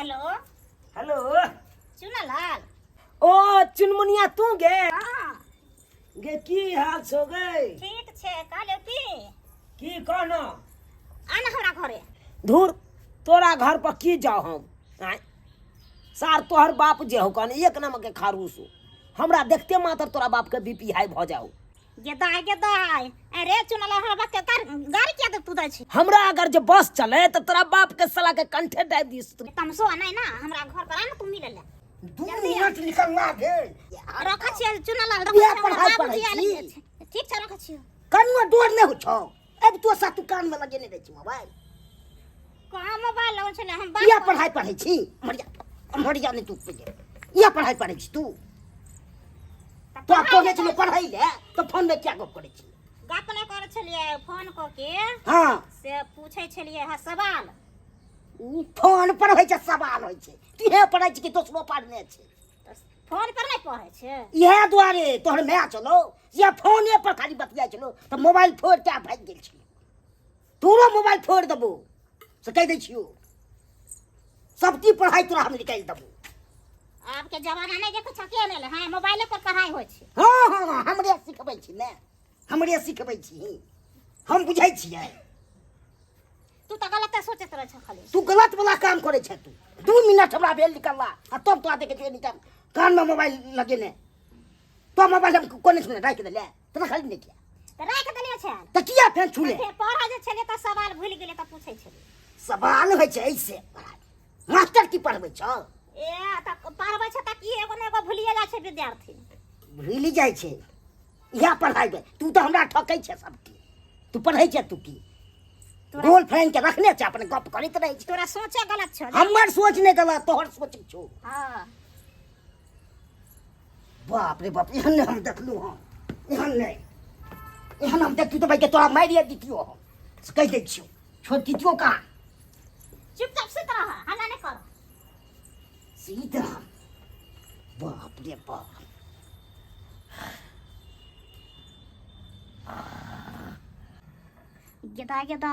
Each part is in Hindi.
Hello hello Chunalal. ओ चुनमुनिया तू गे हाँ गे की हाल छो गे ठीक छे कहले की कहना आना हमरा घरे। धूर तोरा घर पर की जाओ हम आय सार तोहर बाप जे हो कन एक नमक के खारूस हो हमरा देखते मात्र तोरा बाप के बीपी हाई भ जाओ। गेदाय गेदाय अरे चुनालाल हमरा के गाड़ी क्या दे तू दै छी। हमरा अगर जे बस चले तो तोरा बाप के साला के कंठे डाल दिस तू। तमसो नहीं ना हमरा घर पर आना तू मिले ले 2 मिनट निकलना दे रख छी चुनालाल ये पढ़ाई पढ़ाई छी ठीक छ रख छी कन्नो डोर ने हो छौ अब तो सा तू कान में लगे ने दै छी मोबाइल कहां मोबाइल लौ छले हम ये पढ़ाई पढ़ाई छी मरिया ने तू पे ये पढ़ाई पढ़ाई छी तू तो कॉलेज में पढ़ाई ले तो फोन में क्या गप करे छी गप नहीं करे छलिए फोन को के हां से पूछे छलिए है सवाल फोन पर होय छै सवाल होय छै तुहे पढ़ाई छी कि दोसरो पढ़ने छै फोन पर नहीं पढ़े छे इहे दुआरे तोहर मैया चलो या फोने पर खाली बतिया चलो तो मोबाइल फोड़ के भाग गेल छी तोरो मोबाइल फोड़ देबो से कह दै छियो सबकी पढ़ाई तोरा हम निकाल देबो। अब के जमाना नहीं देखो छके ने हां मोबाइल पर पढ़ाई होय छै। हां हमरे सिखबै छी ने हमरे सिखबै छी हम बुझै छियै तू तो गलत सोचत रह छ खाली तू गलत वाला काम करे छ तू 2 मिनट हमरा भेल निकलला आ तब तो आते के निकाल कान में मोबाइल लगे ने तो मोबाइल हम कोने से राख दे ले तो खाली नहीं किया तो राख देलिए छ तो किया फेर छुले पढ़ा जे छले त सवाल भूल गेले त पूछै छले सवाल होय छै ऐसे मास्टर की पढ़बै छ ए त पढ़बै छ त की एगो ने एगो भूलिए जा छै विद्यार्थी भूल जाय छै या पढ़ाई तू तो हमरा ठकै छै सबकी तू पढ़ै छै तू की गोल फ्रेंड के रखने छ अपन गप करैत रहै छै तोरा सोचे गलत छ हमर सोच नहीं गलत तोहर सोच छौ। हां बाप रे बाप एहन हम देखलू हां एहन हम देखी तो भाई के तोरा मारिए दितियो हम कह दै छियो छोड़ दितियो का चुपचाप से रह हल्ला नहीं कर सीधा बाप रे बाप गेदा गेदा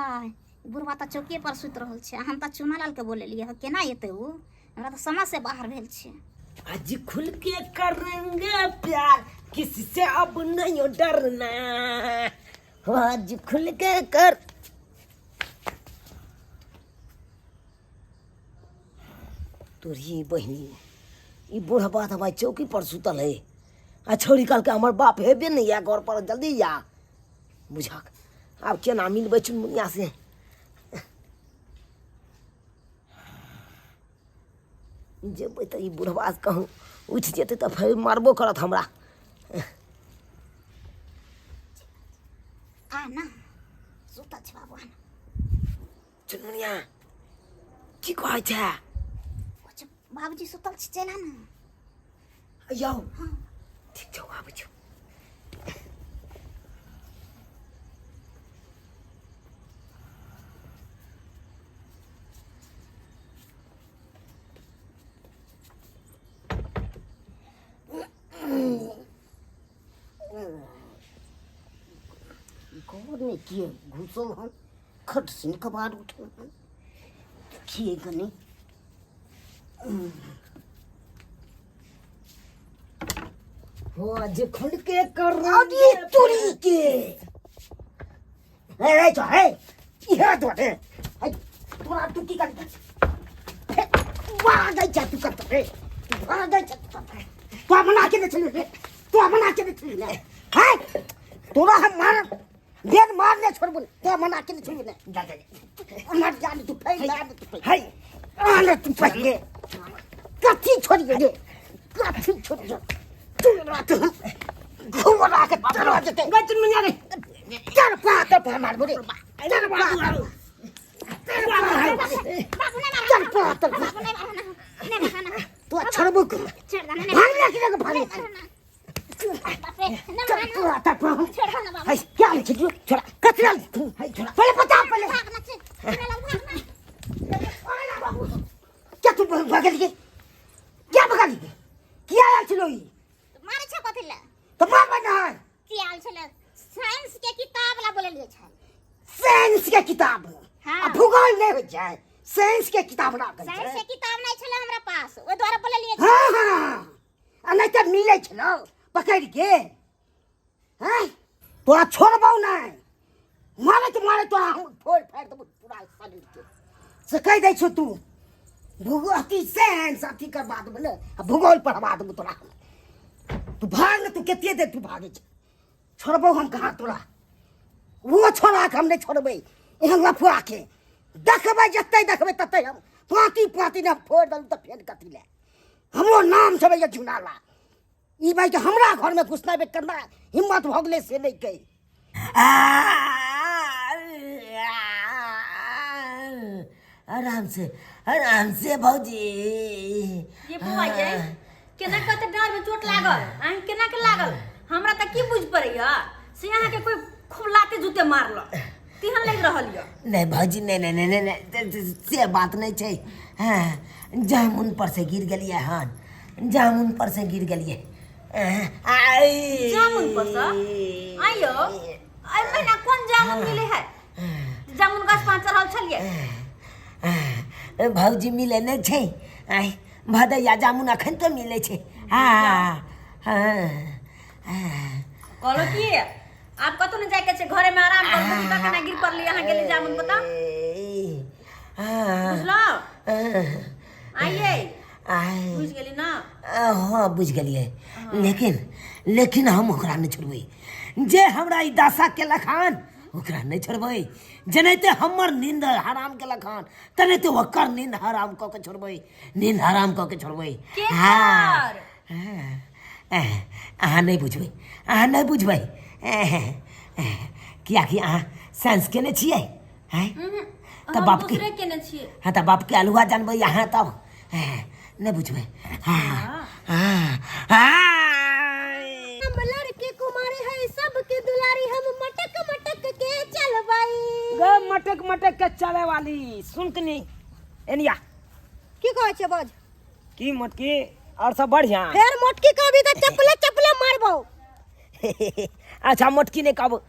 बुढ़वा त चौकी पर सुत रहल छै हम त चुनालाल के बोलेलिए केना एते उ हमरा त समझ से बाहर भेल छै। आज खुल के करेंगे प्यार किसी से अब नहीं डरना आज खुल के कर तोरी बहनी ई बूढ़ा बात हमारे चौकी पर सुतल है आ छोड़ी काल के हमर बाप हेबे नहीं या घर पर जल्दी या बुझा अब केना मिलबै चुनमुनिया से जेबै तऽ ई बुढ़वा कहूँ उठि जेतै तऽ फेर मारबो करत हमरा। आ ना सुतल छै बाबू आना चुनमुनिया की कहै छै बाबूजी सुतल छै चला ना यौ ठीक छौ आबै छौ घर में किए घुसल हन खट से कबाड़ उठल हन किए गनी हो आज खुल के कर अरे तुरी के ए तो है ये तो है तोरा तू की कर वाह गई जा तू करत रे वाह गई जा तू मना के चले रे तू मना के चले है तोरा हम मार देर मारने छोड़ बोले ते मना के छोड़ बोले जा जा मर जाने तू फैल जाने तू फैल है आले तू फैल कथी छोड़ गे कथी छोड़ जा तू रात घुमरा के चला जते गचन में रे चल पात पर मार बोले चल बाबू चल पात बाबू नहीं मारना तू छोड़बो कर छोड़ देना नहीं भागने की जगह भागे बाप रे ना चल तू आता पर छोड़ देना बाबू है क्या है छोड़ा कचरा तू है छोड़ा पहले बता पहले भागना से चुनालाल भागना क्या तू भाग गई क्या भाग गई क्या आल चलो ई मारे छ कथिला तो बाबा ना की आल छले साइंस के किताब ला बोले छै साइंस के किताब हाँ। भूगोल नहीं हो जाए साइंस के किताब ना कर साइंस के किताब नहीं मिले छ न पकड़ के हैं तोरा छोड़बौ नहीं मारे तो हम फोड़ फाड़ देबो पूरा शरीर के से कह दै छ तू भूगोल से साथी करवा देबो न भूगोल पढ़वा देबो तोरा तू भाग न तू केते देर तू भागे छ छोड़बौ हम कहाँ तोरा वो छोड़ा के हम नहीं छोड़बै एहन लफुआ के देखबै जतै देखबै ततै हम पाती ने फोड़ दल त फेर कथी ले हमरो नाम छबे ये झुनाला ई भाई के हमरा घर में घुसनाबे करना हिम्मत भोगले से नहीं कही आराम से भौजी ये बुआ ये केना कते डार में चोट लागल आ केना के लागल हमरा त की बुझ पड़ैया से यहाँ के कोई खूब लाते जूते मारल तिहन लग रहल य नहीं भौजी नहीं से बात नहीं छै हाँ जामुन पर से गिर गेलिए हन जामुन पर से गिर गेलिए जामुन पर से आइयो आई महीना कौन जामुन मिले है जामुन गाछ पांच चढ़ल छलिए भौजी मिले नहीं छै आई भदैया जामुन अखन तो मिले छै हाँ कहलो की आप कतो न जाय के छे घरे में आराम कर बुझबा केना गिर पड़ली यहाँ गेली जामुन बता बुझलो आइए बुझ गेली ना हाँ बुझ गेलिए लेकिन हम ओकरा नहीं छोड़बै जे हमरा ई दशा केलक हन ओकरा नहीं छोड़बै जेनाहिते हमर नींद हराम केलक हन तेनाहिते ओकर नींद हराम कऽ के छोड़बै नींद हराम कऽ के छोड़बै हाँ अहाँ नहीं बुझबै कियाकि अहाँ साइंस केने छियै तऽ बाप के केने छियै हाँ तऽ बाप के अलुआ जानबै अहाँ तब नहीं बुझबै हम लड़के कुमारी है सबके दुलारी हम मटक के चलबाई गे मटक के चले वाली सुन के नहीं एनिया की कहै छै बज की मोटकी और सब बढ़िया फेर मोटकी कहबी त चपले मारबौ अच्छा मोटकी ने कहब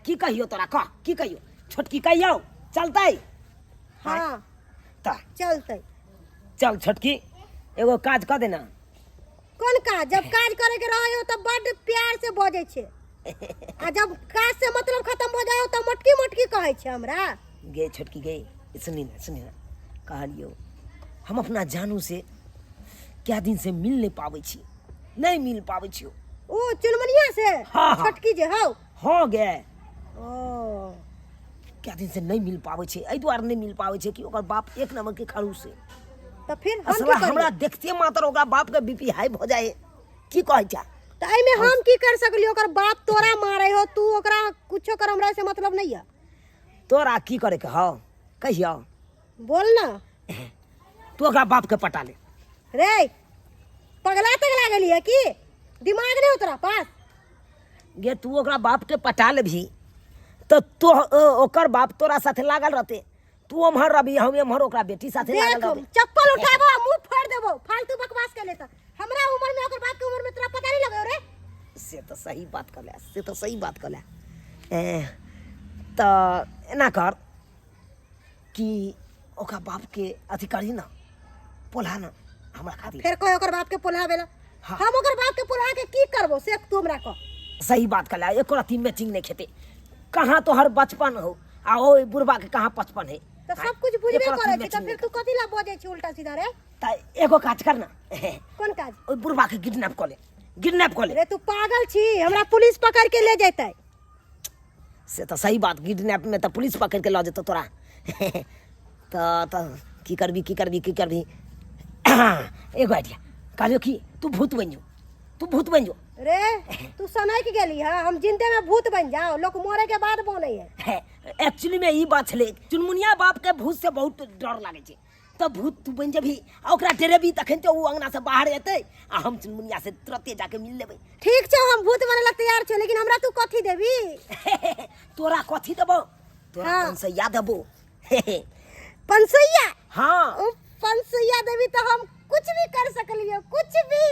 की कहियो तोरा कह की कहियो छोटकी कहियो चलतै हां त चलतै चल छोटकी एगो काज कर देना कोन काज जब काज करे के रहे हो तब बड़ प्यार से बजे छे आ जब काज से मतलब खत्म हो जाओ तो मोटकी कहै छे हमरा गे छोटकी गे सुनी ना कहलियो हम अपना जानू से क्या दिन से मिल नहीं पाबै छी नहीं मिल पाबै छी ओ चुनमुनिया से हाँ। छोटकी जे हौ हो गे ओ क्या दिन से नहीं मिल पाबै छै एहि दुआरे नहीं मिल पाबै छै कि ओकर बाप एक नंबर के खड़ूस है तो फिर हम असला की हमरा देखते मात्र ओकरा बाप के बीपी हाई हो जाए की कहै छै त एई में हम की कर सकली ओकर बाप तोरा मारे हो तू ओकरा कुछो कर हमरा से मतलब नहीं है तोरा की करे के हौ कहियो बोल ना तू ओकरा बाप के पटा ले रे पगला गेली है की दिमाग नहीं हो तोरा पास गे तू ओकरा बाप के पटा लेभी तो ओकर बाप तोरा साथे लागल रहते तू अमहर रही हम एमहर ओकरा बेटी साथे लागल देख रहते चप्पल उठाबो मुंह फोड़ देबो फालतू बकवास कर लेता हमरा उम्र में ओकर बाप के उम्र में तोरा पता नहीं लगो रे से तो सही बात कहले तो एना कर कि ओकरा बाप के अथी करी ना पोल्हा ना हमरा खातिर फिर कोई ओकर बाप के पोल्हावेला हाँ। हम ओकर बाप के पोल्हा के की करबो से तू हमरा कह सही बात कहला एको रती मैचिंग नहीं खेते कहाँ तो हर बचपन हो आ ओ बुढ़बा के कहाँ बचपन है तो सब कुछ बुझबे करे छी त फिर तू कथि ला बजे छी उल्टा सीधा रे त एगो काज करना कोन काज ओ बुढ़बा के किडनैप कर ले रे तू पागल छी हमरा पुलिस पकड़ के ले जेतै से तो सही बात किडनैप में तो पुलिस पकड़ के ला जेतो तोरा तो की करबी एगो आइडिया कहलियो कि तू भूत बन जो रे तू सनक गेली है हम जिंदे में भूत बन जाओ लोग मरे के बाद बने है एक्चुअली में ई बात छले चुनमुनिया बाप के भूत से बहुत डर लागे छे तो भूत तू बन जेबी आ ओकरा डरेबी तखन तो उ अंगना से बाहर एतै आ हम चुनमुनिया से तुरंते जाके मिल लेबै ठीक छौ हम भूत बने ला तैयार छौ लेकिन हमरा तू कथि देबी तोरा कथी देबो तोरा हाँ। पंसैया देबो पंसैया हाँ ओ पंसैया देबी तो हम कुछ भी कर सकलियो कुछ भी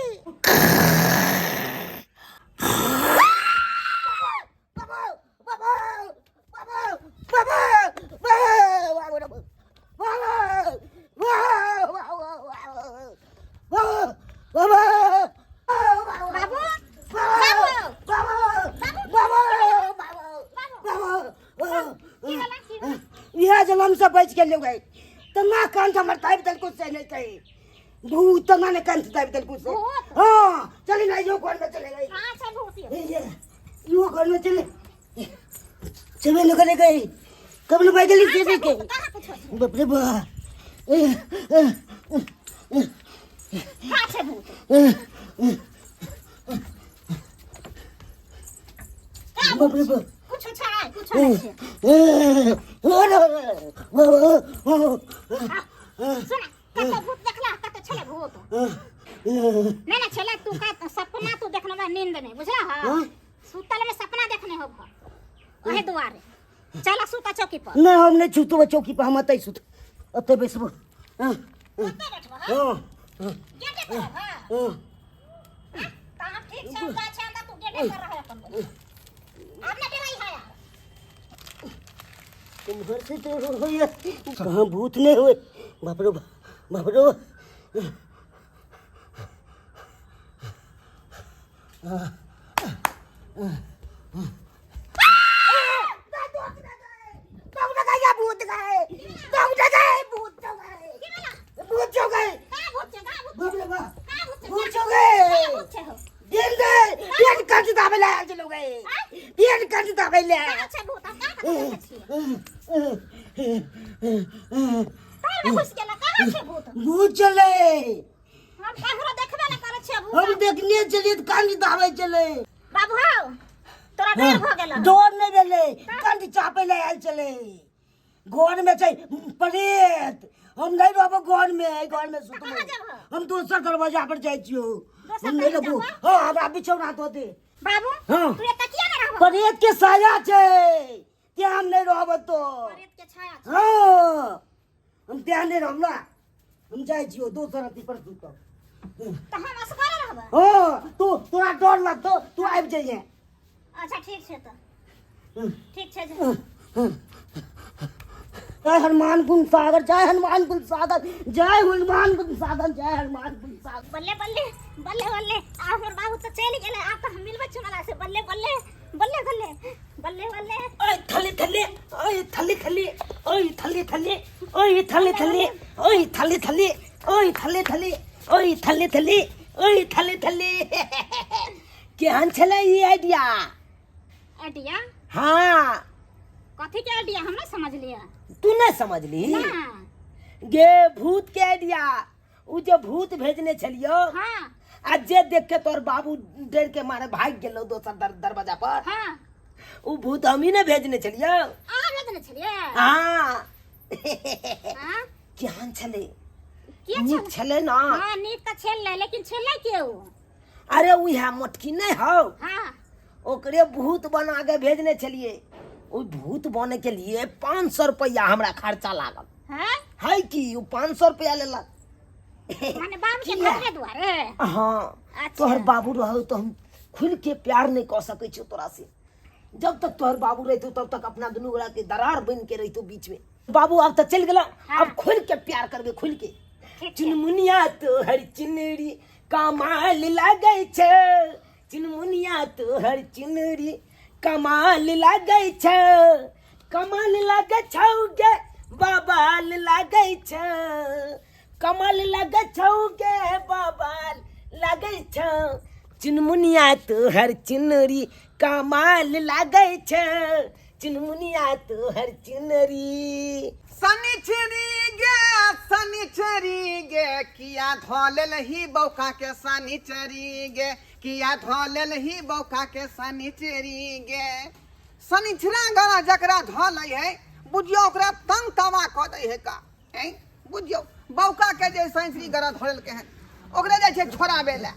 बच के ले गए तना कान हमर ताब तल को से नहीं कहे भूत तना ने कान ताब तल को से हां चले ना यो घर में चले गए कहाँ से भूत ये? यो घर में चले चले निकले गए कब न बैठली से के कहाँ पे छोड़? बाप रे बा कहाँ से भूत? बाप रे बा कुछ छाड़ा कुछ नहीं छे। सुना कत भूत देखला कत छले भूत नहीं ना छले तू का सपना तू देखने में नींद नहीं बुझला हां सुतल में सपना देखने हो ओहे दुआरे चला सुता चौकी पर ना हम नहीं छूतो चौकी पर हम अतै सुत अतै बैसबो हां ओते बैठबा हां गेटे पर हां हां ता हम ठीक छे जा छे अंदर तू गेटे पर रहे अपन आपने डराई है तुम घर से तो हो ये कहां भूत नहीं हुए बाप रे बाप रे अच्छा भूत का घुस गेला कहाँ छे भूत भूत चले हम कखरो देखबे न करे छे भूत हम देखने चलिए कांदी दावे चले बाबू हो तोरा डर भ गेल डोर नहीं देले कांदी चापे ले आयल चले घर में छै प्रेत हम नहीं रहबो घर में सुतबो कहाँ जेबहो? हम दोसर दरवाजा पर जाइ छियो दोसर हम नहीं दरवाजा रहबो पर? हां हमरा बिछौना तो दे बाबू हाँ। तू एत किया न रहबो प्रेत के साया छै ते हम नहीं रहबो तो प्रेत के छाया छे हां हम ते नहीं रहला हम जाइ छियो दोसर अथी पर सुतब त हम असगर रहबो हां तोरा डर लगतो तू आबि जाइए अच्छा ठीक छे त ठीक छे जे जय हनुमान कुंड सागर जय हनुमान कुंड सागर जय हनुमान कुंड सागर जय हनुमान कुंड सागर बल्ले बल्ले बल्ले बल्ले आ हमर बाबू त चल गेले आ त हम मिलबे चुनाला से बल्ले बल्ले बल्ले बल्ले बल्ले बल्ले ओए थले थले ओए थले थले ओए थले थले ओए थले थले ओए थले थले ओए थले थले ओए थले थले ओए थले थले केहन छले ई आइडिया आइडिया हाँ कथी के आइडिया हम नहीं समझ लिया तू नहीं समझली ना गे भूत के आइडिया उ जो भूत भेजने छलियो हां आ जे देख के तोर बाबू डर के मारे भाग गेलो दोसर दरवाजा पर हां उ भूत हम ही ने भेजने छलियो आ भेजने छलिए हाँ हां केहन छले के नीक छले ना हां नीक त छेल ले लेकिन छेले के उ अरे उहे मोटकी नहीं हो हां ओकरे भूत बना के भेजने छलिए उ भूत बने के लिए 500 रुपया हमरा खर्चा लागल हां है कि उ 500 रुपया लेलक माने बाबू के घरे दुआरे हाँ अच्छा। तोहर बाबू रहो तो हम खुल के प्यार नहीं कर सके छो तोरा से जब तक तोहर बाबू रहतो तब तक अपना दुनू गोड़ा के दरार बन के रहतो बीच में बाबू अब तो चल गेलो हाँ। अब खुल के प्यार करबे खुल के ठीक है चुनमुनिया तोहर चिनरी कमाल लागे छे चुनमुनिया तोहर चिनरी कमाल लागे छे कमाल लागे छौ गे बाबाल लागे छे कमाल लागे छौ गे बाबाल लागे छे चुनमुनिया तोहर चिनरी कमाल लागे छे चुनमुनिया तोहर चिनरी शनिचरी गे किया धोलेल ही बौका के शनिचरी गे किया धोलेल ही बौका के शनिचरी गे शनिचरा गरा जकरा धोल है बुझियो ओकरा तंग तवा क दे है का हैं बुझियो बौका के जे शनिचरी गरा धोलेल के है ओकरा जे छे छोड़ाबे ले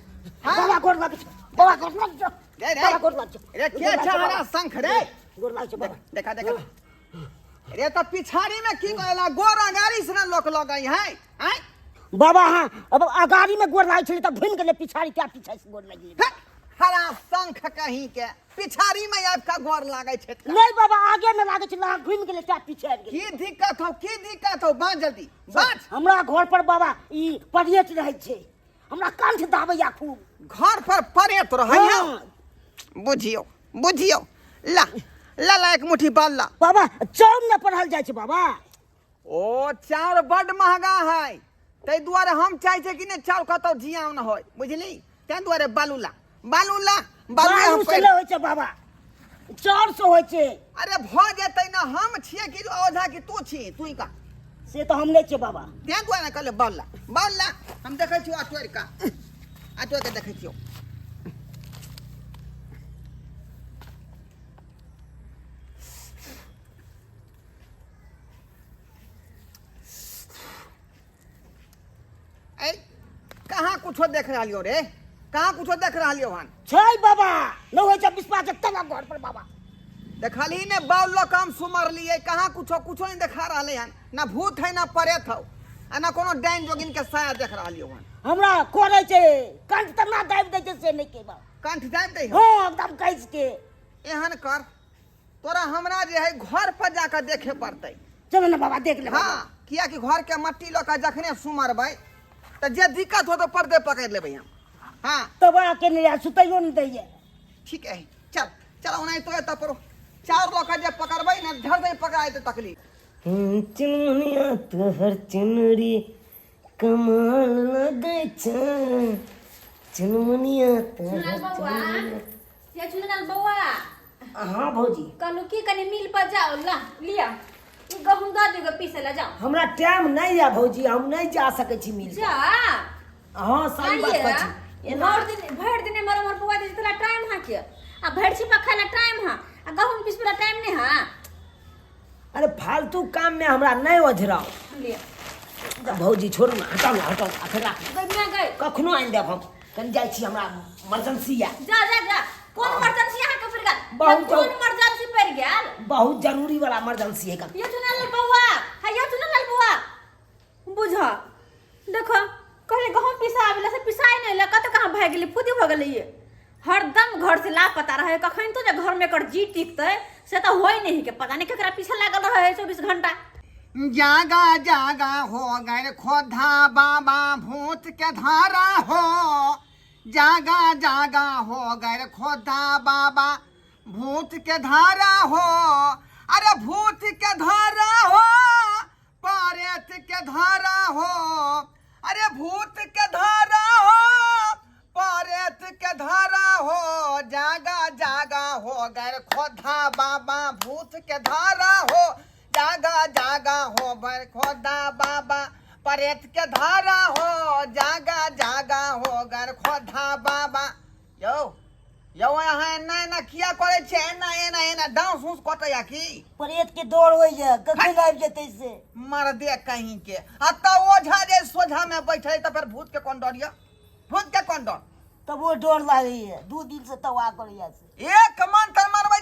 बाबा गोर लग बाबा गोर लग जा रे बाबा गोर लग जा रे के छाड़ा शंख रे गोर लग जा बाबा देखा देखा रे तो पिछाड़ी में की कहला गोरा गाड़ी से ना लोक लगई है हैं बाबा हाँ अब अगाड़ी में गोर लाग छले त भूल गेले पिछाड़ी क्या पीछे से गोर लगी हरा शंख कहीं के पिछाड़ी में आपका गोर लागे छे नहीं बाबा आगे में लागे छले घूम गेले क्या पीछे आबि गेले की दिक्कत हो बात जल्दी बात हमरा घर पर बाबा ई पड़ियत रहे छे हमरा कंठ दाबैया खूब घर पर पड़े तो रहैया बुझियो बुझियो ला ला ला एक मुट्ठी बाल ला बाबा चौम न पढ़ल जाय छे बाबा ओ चाउर बड महंगा है ताहि दुआरे हम चाहे छै कि ने चाउर कतौ जियान होय बुझली ताहि दुआरे बालूला बालूला बालू हम से होइ छै बाबा 400 होइ छै अरे भ जेतै ना हम छिए कि ओझा कि तू छी तू का से तो हम नहीं छे बाबा ताहि दुआरे कहले बालूला बालूला हम देखै छियो अटोर का अटोर के देखै छियो कहाँ कुछो देख रहा लियो रे कहाँ कुछो देख रहा लियो हन छै बाबा न होइ छै विश्वास तब घर पर बाबा देखली ने बाल लो काम सुमर लिए कहाँ कुछो कुछो नहीं देखा रहा हन ना भूत है ना प्रेत हो आ ना कोनो डाइन जोगिन के साया देख रहा लियो हन हमरा कोरै छै कंठ त ना दाबि दै छै से नहीं के बाबा कंठ दाबि दे हां एकदम कैस के एहन कर तोरा हमरा जे है घर पर जाकर देखे पड़तै चलो ना बाबा देख ले हाँ किया कि घर के मट्टी लो का जखने सुमरबै तो जे दिक्कत हो तो पर्दे पकड़ लेबै हम हाँ तब आके नहीं सुतैयो नहीं दैये ठीक है चल चल ओनाहि तो एत पर चार लोग जे पकड़बै ना धर दे पकड़ाई तो तकलीफ चुनमुनिया तोहर चुनरी कमाल लगे छ चुनमुनिया तोहर बउआ ये चुनल बउआ हाँ भौजी कहलू की कनी मिल पर जाओ ला लिया ई गहूम द देगो पीसे ला जाओ हमरा टाइम नहीं है भौजी हम नहीं जा सके छी मिल जा हाँ सही बात कहछी भर दिन मर बुआ दे तोरा टाइम हा के आ भर छिपा खाला टाइम हा आ गहूम पिसबला टाइम नहीं हा अरे फालतू काम में हमरा नहीं ओझराओ लिया भौजी छोड़ू ना हटाओ आखिर राख गइया गई कखनो आइन देब हम कन जाइ छी हमरा इमरजेंसी है जा जा जा कौन इमरजेंसी यहाँ के फिर गल बहुत कौन इमरजेंसी पड़ गेल बहुत जरूरी वाला इमरजेंसी है ये चुनल बउआ है ये चुनल बउआ बुझा देखो कहले गहूम पिसा आवेला से पिसाई नहीं ला कत कहां भाग गेली फुदी भ गेली हरदम घर से लापता रहे कखन तो जे घर में कर जी टिकते से तो होई नहीं के पता नहीं केकरा पीछे लागल रहे 24 घंटा जागा जागा हो गए खोधा बाबा भूत के धारा हो जागा जागा हो गए खोधा बाबा भूत के धारा हो अरे भूत के धारा हो पारेत के धारा हो अरे भूत के धारा हो पारेत के धारा हो जागा जागा हो गए खोधा बाबा भूत के धारा हो जागा जागा हो बर खोदा बाबा परेत के धारा हो जागा जागा हो गर खोदा बाबा यो यो यहाँ एना एना किया करे छे एना एना एना डांस उस कटया की प्रेत के दौड़ होइ है कखन आबि जेतै से मर दे कहीं के अत ओझा जे सोझा में बैठे त फिर भूत के कौन डरिया भूत के कौन डर तब वो डर लागे है 2 दिन से तवा करिया से एक मंत्र मारबै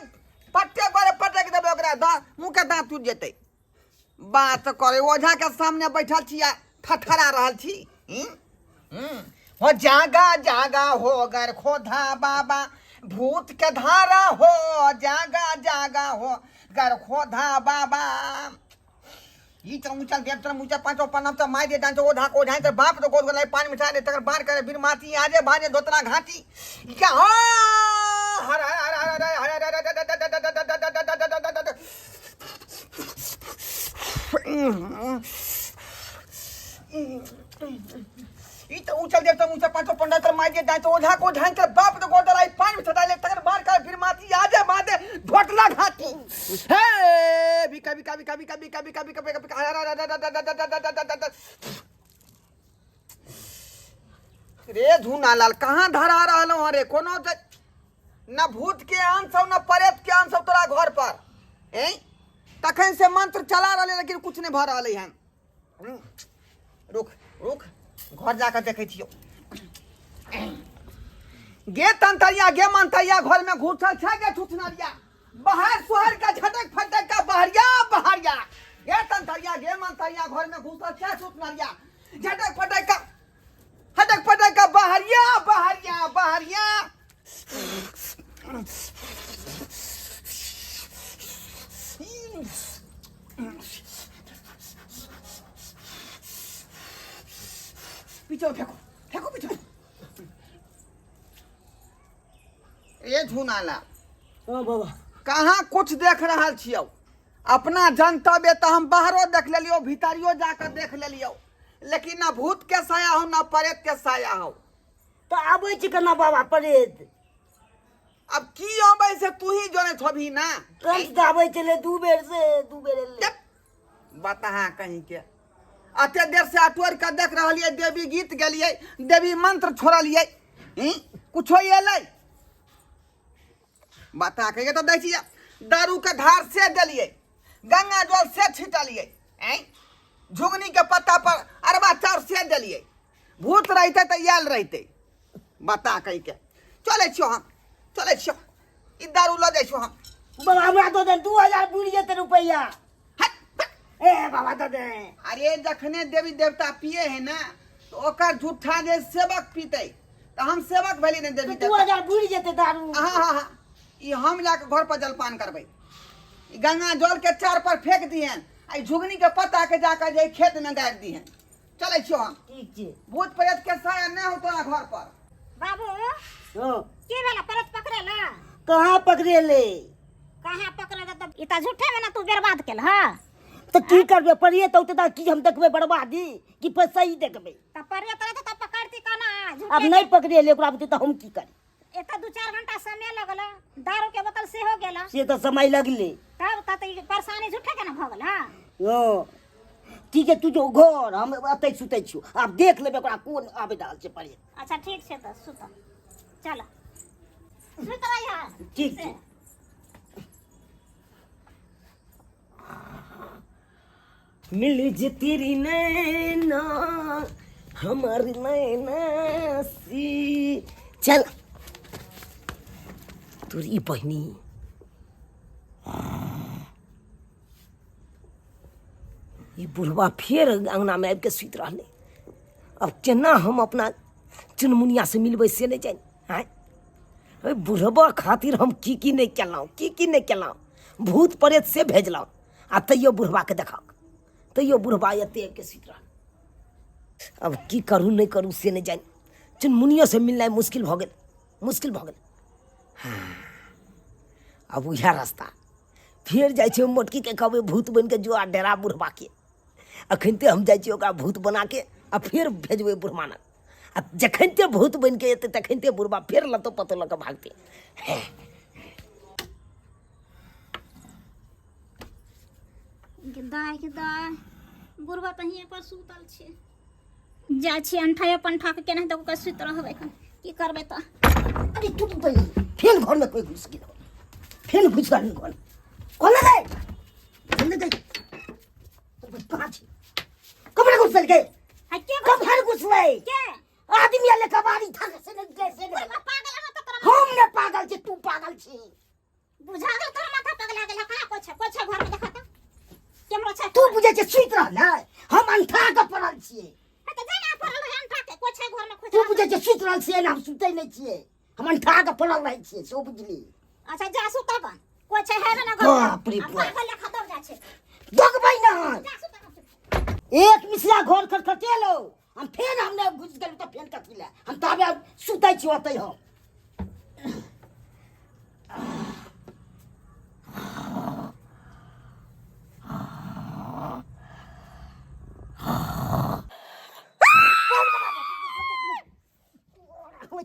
पट्टे करे पटक देबै ओकरा मुंह के दांत टूट जेतै बात करे ओझा के सामने बैठल छी ठठरा रहल छी हो जागा जागा हो गर खोधा बाबा भूत के धारा हो जागा जागा हो गर खोधा बाबा ई चल देव तर मुझे पांचो पन्ना तो माय दे डांस ओझा को ओझा तो बाप तो गोद गलाई पानी मिठा दे तकर बार करे बिन माती आजे भाजे दोतना घाटी क्या हो हर हर हर ई तो उछल देव तो मुझे पांचो पन्ना तो माय दे डांस ओझा को ओझा तो बाप तो गोद गलाई पानी मिठा दे तकर बार करे बिन माती आजे भाजे दोतना घाटी हे बिका बिका बिका बिका बिका बिका बिका बिका बिका रे झूना लाल कहाँ धरा रहल रे कोनो न भूत के अंश न प्रेत के अंश तोरा घर पर तखन से मंत्र चला रहे लेकिन कुछ नहीं भ रहा है रुक रुक घर जाकर देखे छियो गे तंतरिया गे मंतरिया घर में घुसल छे गे थुथनरिया बाहर सोहर का झटक फटक का बहरिया बहरिया गे तंतरिया गे मंतरिया घर में घुसल छे थुथनरिया झटक फटक का बहरिया बहरिया बहरिया पीछे फेंको फेंको पीछे ए झुनाला हां बाबा कहाँ कुछ देख रहा छियो अपना जनतव्य तो हम बाहरों देख लियो, भीतरियो जाकर देख लियो, लेकिन ना भूत के साया हो ना प्रेत के साया हो। तो आबै छी केना बाबा प्रेत? अब की अबै से तू ही जाने छबी ना। कंठ आबै चले दू बेर एले। बता कहीं के अते देर से अटोर के देख रहलिए, देवी गीत गेलिए, देवी मंत्र छोड़लिए, कुछो एलै? बता कहिए तो दै छी, दारू के धार से देलिए, गंगा जल से छिटलिए, झुगनी के पत्ता पर अरबा चाउर से देलिए, भूत रहते तो आयल रहते। बता कही के चले छियो हम, चले छियो, ई दारू ल जाइ छियो हम। बाबा हमरा तो दे 2000 बुढ़ जेते रुपैया। ए बाबा तो दे। अरे जखने देवी देवता पिए है ना तो ओकर झूठा जे सेवक पीते तो हम सेवक भेली ने देवी देवता। 2000 बुढ़ जेते दारू। हाँ, ई हम जाके घर पर जलपान करबै, ई गंगा जल के चार पर फेंक दिहन, आई झुगनी के पत्ता के जाकर जे खेत में गाड़ दिहन। चले छियो हम। ठीक छै। भूत प्रेत के साया न हो तोरा घर पर। बाबू हां के वाला परत पकड़ेला? कहां पकड़ेले? कहाँ पकड़ेला? तब इता झूठे में ना तू बर्बाद केल। हाँ तो की करबे? पड़िए तो उतना की हम देखबे बर्बादी कि पैसा ही देखबे? तब परे तरह तो पकड़ती काना झूठे। अब नहीं पकड़ेले ओकरा बते तो हम की करी? एता 2-4 घंटा समय लगल, दारू के बोतल से हो गेला, से तो समय लगले। तब ता तो परेशानी झूठे के ना भगल। हाँ हां ठीक है, तू जो घर हम अतै सुतै छियो, अब देख लेबे ओकरा कोन आबे डाल छै पड़िए। अच्छा ठीक छै, तो सुत चल सुत रहिया। ठीक छै। मिल जे तेरी नैना हमारी नैना सी। चल तोरी बहनी ये बुढ़वा फिर अंगना में आबि के सुति रहले। अब केना हम अपना चुनमुनिया से मिलबै से नहीं जानी। आय बुढ़वा खातिर हम की नहीं केलहुँ, की नहीं केलहुँ, भूत प्रेत से भेजलहुँ, आ तैयो बुढ़वा के देखा, तैयो बुढ़वा एते के सुति रहल। अब की करूँ नहीं करूँ से नहीं जानी। चुनमुनियों से मिलना मुश्किल भऽ गेल, मुश्किल भऽ गेल। हाँ अब उएह रास्ता फिर जाइ छै, मोटकी के कहबै भूत बन के जो आ डेरा बुढ़वा के। अखनते हम जाइ छी ओकरा भूत बना के आ फिर भेजबै बुढ़मानक, आ जखनते भूत बन के एतै तखनते बुढ़वा फिर लतो पतो लऽ कऽ भागतै। गिद्दा बुढ़वा तो हिये पर सुतल छे, जा छी अंठाए पंठा के केना तो सुत रहबै, की करबै त? अरे तू तो फेन घर में कोई घुस गेल, फेन घुस गेल घर। कौन है? कौन है? कहाँ छी? कमरे घुस गए? है के कब घुस गए? के आदमी आले कबाड़ी था से नहीं कैसे नहीं? पागल है तो तोरा हम ने पागल छी, तू पागल छी। बुझा गेल तोरा माथा पगला गेल। का कोछ घर में देखा त केमरो छ? तू बुझे छे सुइत रहल है, हम अंठा के पड़ल छिए। है त जाना पड़ल है अंठा के कोछ घर में खोज। तू बुझे छे सुइत रहल छिए, हम सुतै नहीं छिए, हम अंठा के पड़ल रह छिए, सो बुझली। अच्छा जा सुता बन, कोछ है ना घर। बाप रे अब पागल ले खतम जा छे, दगबै ना। जा सुता। एक मिसरा घर खटखटेलो, हम फेन हमने घुस गेल तो फेन कथि ले? हम तबे सुतै छी ओतै हम।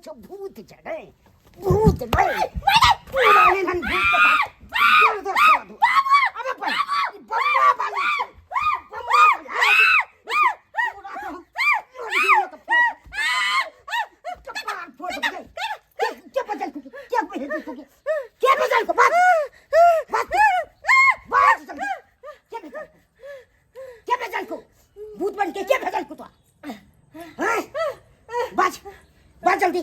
भूत चढ़े, भूत गए पूरा लेन भूत का बोल दो छोड़ दो। अरे भाई बम्बा वाली छे, बम्बा वाली पूरा तो मोर तो कपार फोड़ दे। क्या बदल को, क्या बदल को, क्या बदल को? बात जल्दी, क्या बदल को? भूत बन के क्या बदल को? तो हैं बात जल्दी।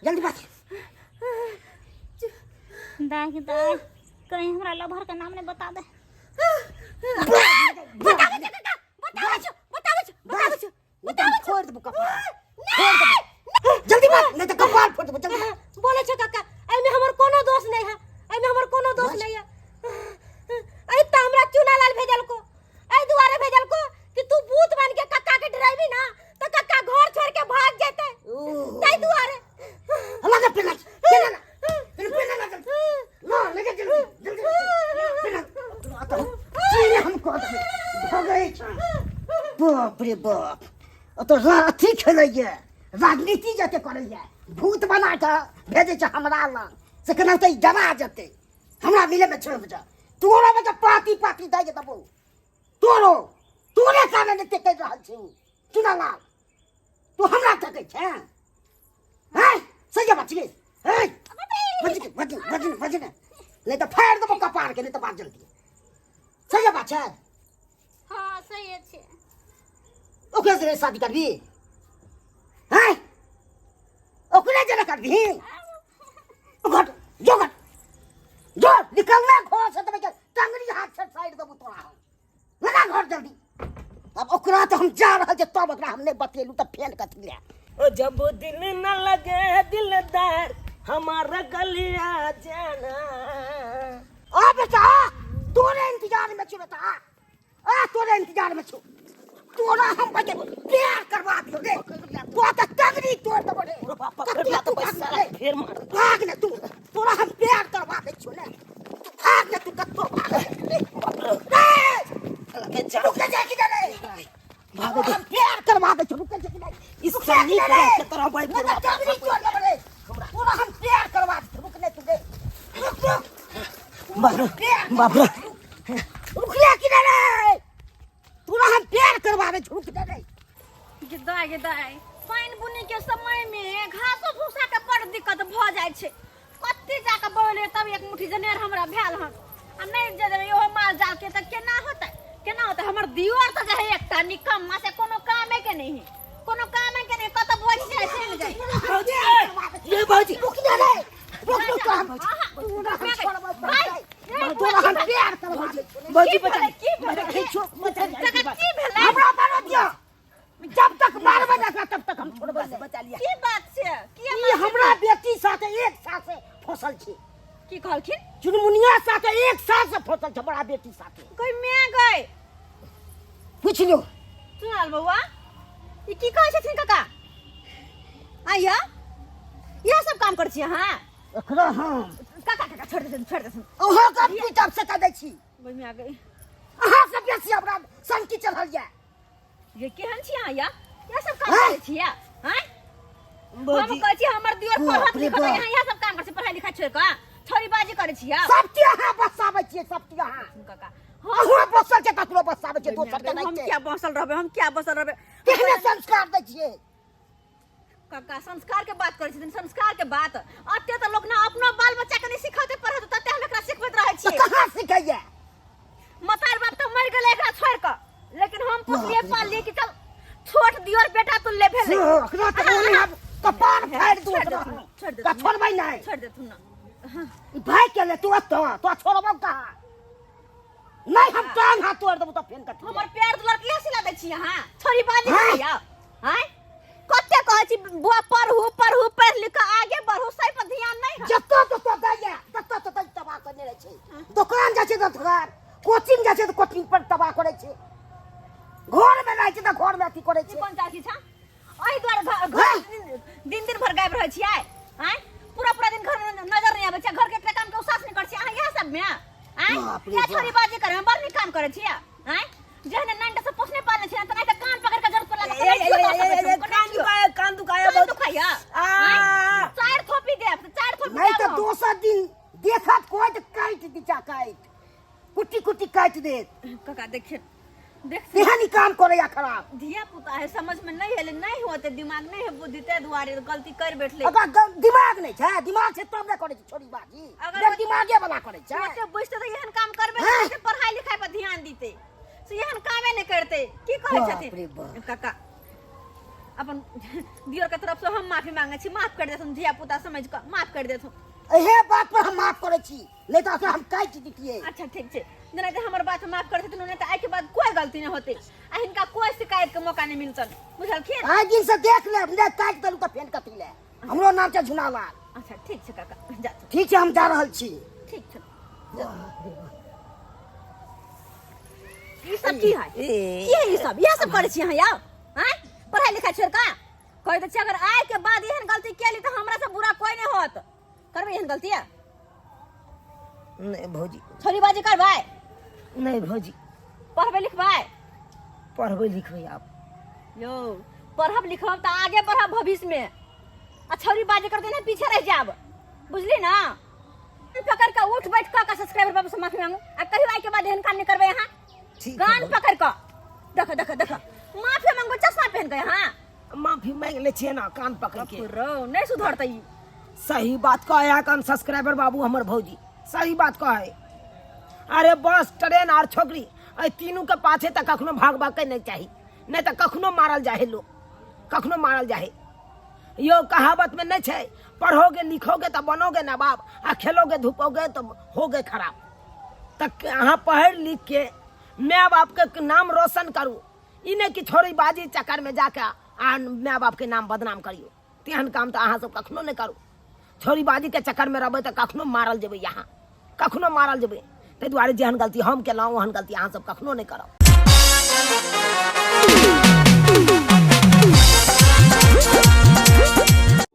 जल्दी बात। दाग कहीं हमरा लभर के नाम ने बता दे। फोड़ दे कपार, जल्दी बात, नहीं तो कपार फोड़ दे। जल्दी बोले छो काका, एमे हमर कोनो दोष नहीं है, एमे हमर कोनो दोष नहीं है। आई त हमरा चुनालाल भेजल को, आई दुआरे भेजल को कि तू भूत बन के काका के डराइबी ना तो काका घर छोड़ के भाग जेते। बाप रे बाप तो अथी खेलैये राजनीति जते करैये भूत बना के भेजे छ हमरा लग से केना त डरा जते हमरा मिले में छोड़ जा तोरा में तो पार्टी पार्टी दे के दबो तोरे काने ने टेक रहल छी चुना ला तू हमरा तकै छ हैं सही बात छै हे बजने नहीं तो फाड़ दबो कपार के नहीं तो बात जल्दी सही बात छै हाँ सही छे ओकरे से शादी करबी हैं ओकरे जने करबी घट जो निकलना घर से तब टंगरी हाथ से साइड दबो तोरा लगा घर जल्दी अब ओकरा तो हम जा रहल जे तब ओकरा हमने बतेलू त फेल कथि ले ओ जब दिल न लगे दिलदार हमारा गलिया जाना आ बेटा तोरे इंतजार में छु बेटा तोरे इंतजार में छु तोरा हम बजे प्यार करवा दियो रे तो त टंगरी तोड़ दबो रे पकड़ लिया तो बस साला फिर मार भाग ले तू तोरा हम प्यार करवा दे छु ने तू भाग ले तू कत्तो के जा रुक जा कि रे भाग दे प्यार करवा दे छु रुक जा कि इस सनी के तरह भाई पूरा टंगरी तोड़ दबो रे तोरा हम प्यार करवा दे रुक ले तू दे बाप रे रुक ले कि रे तोरा हम प्यार करवा दे छु रुक जा रे गिदाई पानी बुनी के समय में घासो भूसा के बड़ दिक्कत भ जाय छै कत्ते जाके बोले तब एक मुट्ठी जनेर हमरा भेल हन आ नहीं जे यो माल जाल के त केना होता हमर दियोर त जे एकटा निकम्मा से कोनो कामे के नहीं कत भोज जाय छै जाय ये बाजी रुक जा रे रुक हम तोरा हम छोड़बो तोरा हम प्यार करवा दे बाजी बचा की भेलै खींचो मत की भेलै हमरा मारो दिया जब तक मारबे ना तब तक हम छोड़बे नहीं बचा लिया की बात छै की ई हमरा बेटी साथे एक साथ से फसल छी की कहलखिन चुनमुनिया साथे एक साथ से फसल छ बड़ा बेटी साथे कोई मैं गई पूछ लो सुनाल बउआ ई की कहै छथिन काका आइया यह सब काम कर छी हां एकरा हम काका छोड़ दे ओहो कंप्यूटर से कर दै छी बई में आ गई अहाँ सब बेसी हमरा संकी चढ़ल जाय ये केहन छी आइया यह सब काम करे छी हैं हम कहै छी हमर दियोर पढ़त लिखत यहाँ यह सब काम कर छी पढ़ाई लिखाई छोड़ के छोरी बाजी करे छी या सब के अहाँ बसाबै छियै सब के अहाँ काका अहाँ बसल छै ककरो बसाबै छै दोसर के हम नहीं क्या बसल रहबे केहने संस्कार दै छियै काका संस्कार के बात करे छथिन संस्कार के बात अत्ते त लोग ना अपनो बाल बच्चा के नहीं सिखाते पढ़त तते हम एकरा सिखबैत रहै तो छी कहाँ सिखैया मतार बाप तो मर गेलै एकरा छोड़ के लेकिन हम पुछलिए पालिए कि चल छोट दियोर बेटा तू ले भेले ओकरा तो ओने हम कपार फाड़ दू छोड़ दे का छोड़बै नहीं छोड़ दे तू ना भाई के ले तू तो छोड़बौ कहाँ नहीं हम टांग हाथ तोड़ देबो तो फेन कथि हमर पैर दुलर के सिला दै छी अहाँ छोरी बाजी करैया हैं कते कहै छी बुआ पढ़ू पढ़ लिख के आगे बढ़ू सही पर ध्यान नहीं है जत्तो तो दैया तत्तो तो तबाह करने रहे छै दुकान जाय छै तो दुकान कोचिंग जाय छै तो कोचिंग पर तबाह करे छै घर में रहै छै तो घर में अथी करे छै कोन चाची छा ओही द्वारा दिन भर गायब रहै छियै हैं पूरा दिन घर में नजर नहीं आबै छै घर के एकटा काम के उसास नहीं कर छी अहाँ यह सब में हैं या छोरी बाजी करे हम बड़ नहीं काम करे छियै हैं जहने नाइन से पोसने पालने छियै त नहीं त कान पकड़ के जरूरत पड़ला कान दुखाया बहुत दुखाया चार थोपी नहीं तो दोसर दिन देखत कोई तो काट दीचा काट कुटी काट दे काका देख एहनी काम करे या खराब धिया पुता है समझ में नहीं है नहीं होते दिमाग नहीं है बुद्धि ते दुआरे गलती कर बैठले अगर दिमाग नहीं छै दिमाग से तब ना करे छै छोरी बाजी अगर दिमागे वाला करे छै छोटे बुझते तो एहन काम करबे से पढ़ाई लिखाई पर ध्यान दीते से एहन कामे नहीं करते की कहै छथिन काका अपन दियोर के तरफ से हम माफी मांगे छी माफ कर देथुन धिया पुता समझ के माफ कर देथुन एहे बात पर हम माफ करे छी नहीं तो हम काट दितिए अच्छा ठीक छै जना जे हमर बात माफ कर देथुन नहीं तो आई के बाद कोई गलती नहीं होते आ इनका कोई शिकायत के मौका नहीं मिलतन बुझलखिन आज दिन से देख ले ने काट दलु त फेन कथि ले हमरो नाम छै झुनालाल अच्छा ठीक छै काका जा ठीक छै हम जा रहल छी ठीक छै ई सब की है ई सब करे छी अहाँ यार हैं पढ़ाई लिखाई छोड़ के कह दे अगर आए के बाद एहन गलती केली त हमरा से बुरा कोई नहीं होत करबे एहन गलती है नहीं भौजी छोरी बाजी करबै नहीं भौजी पढ़बे लिखबै पढ़बै लिखबै आप यो पढ़ब लिखब तो आगे बढ़ब भविष्य में। छौरी बाजे करते ना पीछे रह जाब, बुझली ना। पकड़ के उठ बैठ कर सब्सक्राइबर बाबू से माफी मांगू। अब कभी आई के बाद एहन काम नहीं करबे यहाँ। ठीक है कान भौजी। पकड़ कर देखो देखो देखो माफी मांगो, चश्मा पहन के यहाँ माफी मांग ले छिए ना कान पकड़ के। रो नहीं सुधरते ई। सही बात कहे है कान सब्सक्राइबर बाबू हमर भौजी, सही बात कहे। अरे बस ट्रेन और छोकरी ए तीनों के पाछे तक कखनो भाग के नहीं चाहिए, नहीं तो कखनो मारल जाए लोग, कखनो मारल जाए। यो कहावत में नहीं छे पढ़ोगे लिखोगे तो बनोगे नवाब, आ खेलोगे धूपोगे तो होगे खराब। तक अहाँ पढ़ लिख के माँ बाप के नाम रोशन करू, इन्हें की छोड़ी बाजी चक्कर में जाके आ माँ बाप के नाम बदनाम करियो। तेहन काम तो अहाँ सब कखनो नहीं करू। छोड़ी बाजी के चक्कर में रहबै तो कखनो मारल जेबै, यहाँ कखनो मारल जेबै। ताहि दुआरे जेहन गलती हम केलहुँ ओहन गलती अहाँ सब कखनो नहीं करब।